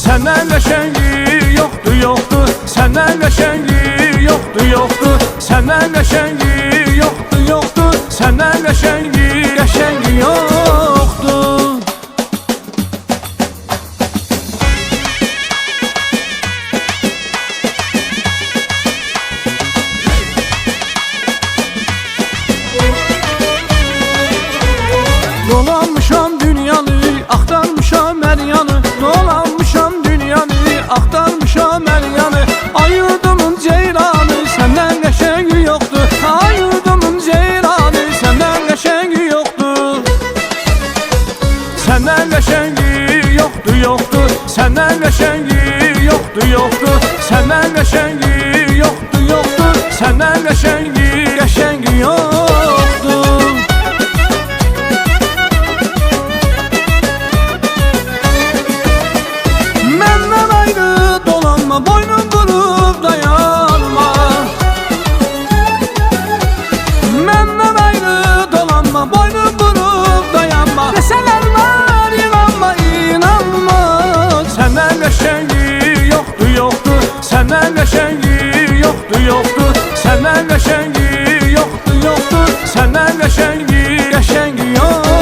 Senden qəşəngi yoxdur, yoxdur. Səndən qəşəngi yoxdur, yoxdur. Səndən qəşəngi yoxdur, yoxdur. Səndən qəşəngi yoxdur. Dolanmışam dünyanı, axtarmışam hər yanı. Dolanmışam dünyanı, axtarmışam hər yanı. Ay yurdumun ceyranı, səndən qəşəngi yoxdur. Ay yurdumun ceyranı, səndən qəşəngi yoxdur. Səndən qəşəngi yoxdur, yoxdur. Səndən qəşəngi yoxdur, yoxdur. Səndən qəşəngi yoxdur, yoxdur. Səndən qəşəngi yoxdur. Məndən ayrı dolanma, boynum vurub dayanma. Məndən ayrı dolanma, boynum vurub dayanma. Desələr var, inanma, inanma. Səndən qəşəngi yoxdur, yoxdur. Səndən qəşəngi yoxdur, yoxdur. Səndən qəşəngi yoxdur, yoxdur. Səndən qəşəngi yoxdur.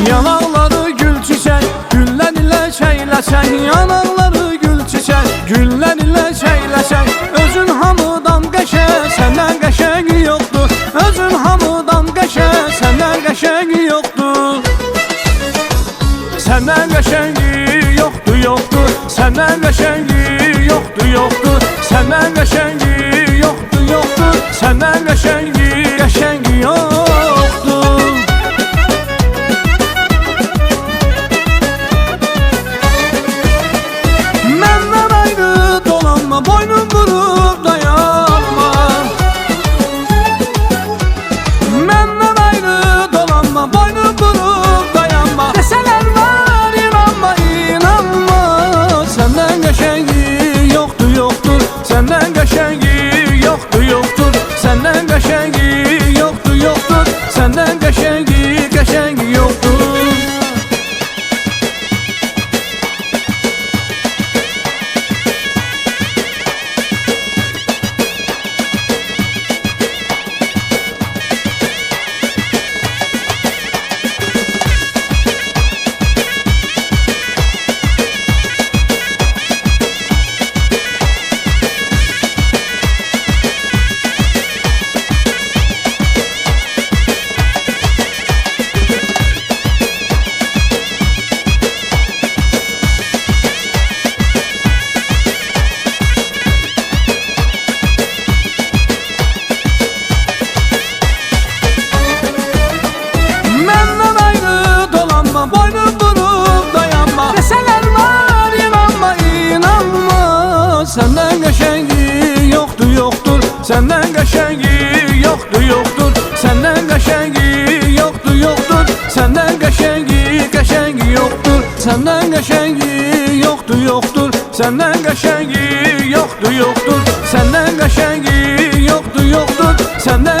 Yanaqları gül çiçək, güllər ilə çəyləşək. Yanaqları gül çiçək, güllər ilə çəyləşək. Özün hamıdan qəşəng, səndən qəşəngi yoxdur. Özün hamıdan qəşəng, səndən qəşəngi yoxdur. Səndən qəşəngi yoxdur, yoxdur. Səndən qəşəngi yoxdur, yoxdur. Səndən qəşəngi yoxdur, yoxdur. Səndən qəşəngi yoxdur. Məndən ayrı dolanma, boynum vurub dayanma. Məndən ayrı dolanma, boynum vurub dayanma. Desələr var, inanma, inanma. Səndən qəşəngi yoxdur, yoxdur. Səndən qəşəngi yoxdur, yoxdur. Səndən qəşəngi yoxdur, yoxdur. Səndən qəşəngi yoxdur. Məndən ayrı dolanma, boynum vurub dayanma. Desələr var, inanma, inanma. Səndən qəşəngi yoxdur, yoxdur. Səndən qəşəngi yoxdur, yoxdur. Səndən qəşəngi yoxdur, yoxdur. Səndən qəşəngi yoxdur. Səndən qəşəngi yoxdur, yoxdur. Səndən qəşəngi yoxdur, yoxdur. Səndən qəşəngi yoxdur, yoxdur. Səndən